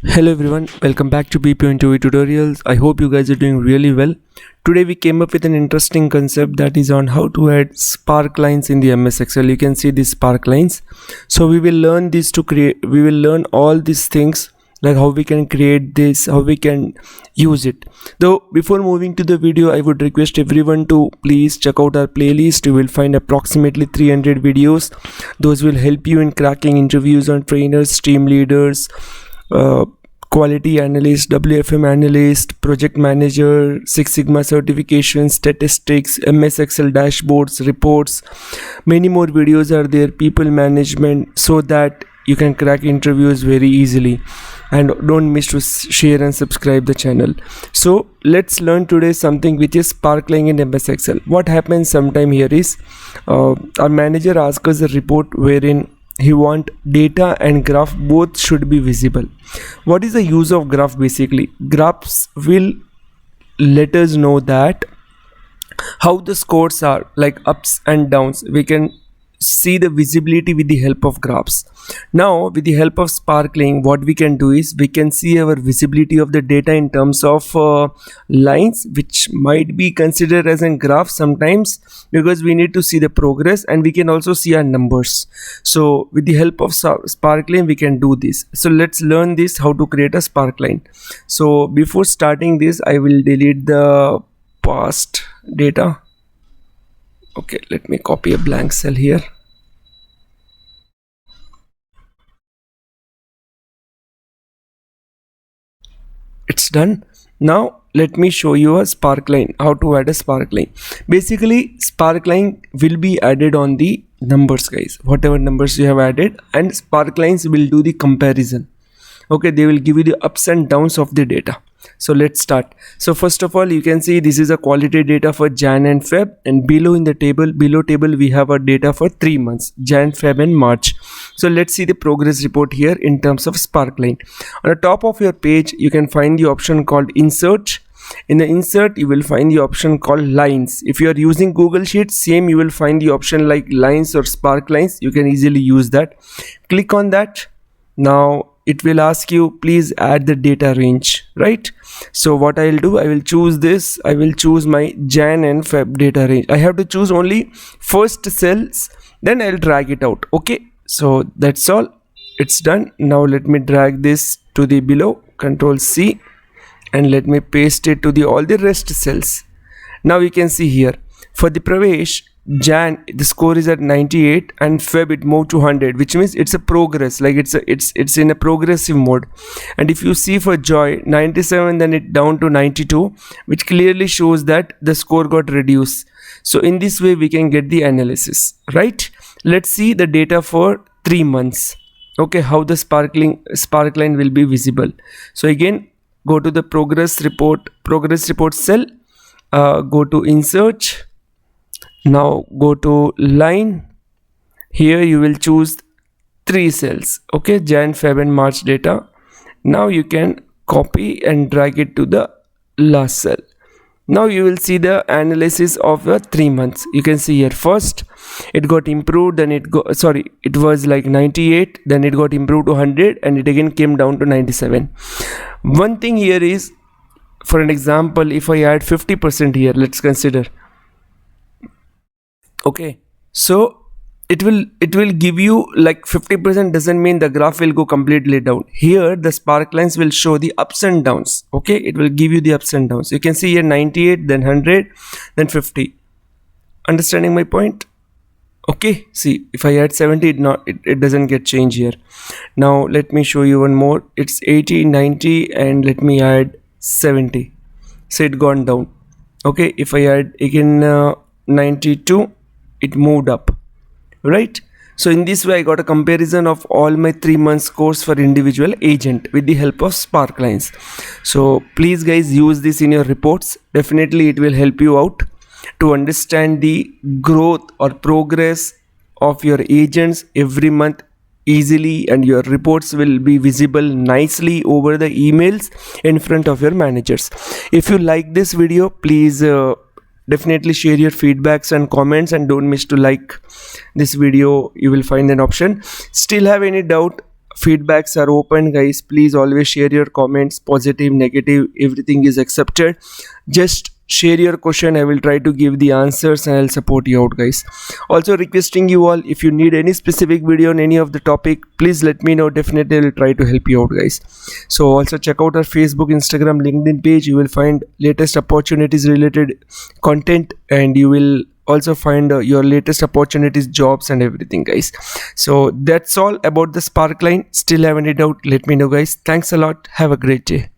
Hello everyone, welcome back to BPO tutorials. I hope you guys are doing really well. Today we came up with an interesting concept that is on how to add sparklines in the MS Excel. You can see these sparklines. So we will learn all these things, like how we can create this, how we can use it. Though before moving to the video, I would request everyone to please check out our playlist. You will find approximately 300 videos. Those will help you in cracking interviews on trainers, team leaders, quality analyst, WFM analyst, project manager, Six Sigma certifications, statistics, MS Excel dashboards, reports. Many more videos are there, people management, so that you can crack interviews very easily. And don't miss to share and subscribe the channel. So let's learn today something which is sparkling in MS Excel. What happens sometime here is our manager asks us a report wherein he want data and graph both should be visible. What is the use of graph? Basically, graphs will let us know that how the scores are, like ups and downs. We can see the visibility with the help of graphs. Now with the help of sparkling, what we can do is we can see our visibility of the data in terms of lines, which might be considered as a graph sometimes, because we need to see the progress, and we can also see our numbers. So with the help of sparkling we can do this. So let's learn this, how to create a sparkline. So before starting this, I will delete the past data. Okay, let me copy a blank cell here. It's done. Now let me show you a sparkline, how to add a sparkline. Basically, sparkline will be added on the numbers, guys, whatever numbers you have added, and sparklines will do the comparison. Okay, they will give you the ups and downs of the data. So let's start. So first of all, you can see this is a quality data for Jan and Feb, and below table we have our data for 3 months, Jan, Feb and March. So let's see the progress report here in terms of sparkline. On the top of your page you can find the option called insert. In the insert you will find the option called lines. If you are using Google Sheets, same, you will find the option like lines or sparklines. You can easily use that. Click on that. Now it will ask you please add the data range, right? So what I'll do, I will choose this. I will choose my Jan and Feb data range. I have to choose only first cells, then I'll drag it out. Okay, so that's all, it's done. Now let me drag this to the below, Control C, and let me paste it to the all the rest cells. Now you can see here for the Pravesh, Jan the score is at 98 and Feb it moved to 100, which means it's a progress, like it's in a progressive mode. And if you see for Joy 97, then it down to 92, which clearly shows that the score got reduced. So in this way we can get the analysis, right? Let's see the data for 3 months. Okay, how the sparkline will be visible. So again, go to the progress report cell, go to insert. Now go to line. Here you will choose 3 cells. Okay, Jan, Feb and March data. Now you can copy and drag it to the last cell. Now you will see the analysis of the 3 months. You can see here first it got improved, then it was like 98, then it got improved to 100, and it again came down to 97. One thing here is, for an example, if I add 50% here, let's consider. Okay, so it will give you like 50%, doesn't mean the graph will go completely down. Here the sparklines will show the ups and downs. Okay, it will give you the ups and downs. You can see here 98, then 100, then 50. Understanding my point? Okay, see, if I add 70, it doesn't get change here. Now let me show you one more. It's 80, 90, and let me add 70. So it gone down. Okay, if I add again 92, it moved up, right? So in this way I got a comparison of all my 3 months scores for individual agent with the help of sparklines. So please guys, use this in your reports. Definitely it will help you out to understand the growth or progress of your agents every month easily, and your reports will be visible nicely over the emails in front of your managers. If you like this video, please definitely share your feedbacks and comments, and don't miss to like this video. You will find an option. Still have any doubt, feedbacks are open, guys. Please always share your comments, positive, negative, everything is accepted. Just share your question, I will try to give the answers and I'll support you out, guys. Also requesting you all, if you need any specific video on any of the topic, please let me know. Definitely I'll try to help you out, guys. So also check out our Facebook, Instagram, LinkedIn page. You will find latest opportunities related content, and you will also find your latest opportunities, jobs and everything, guys. So that's all about the Sparkline. Still have any doubt, let me know, guys. Thanks a lot, have a great day.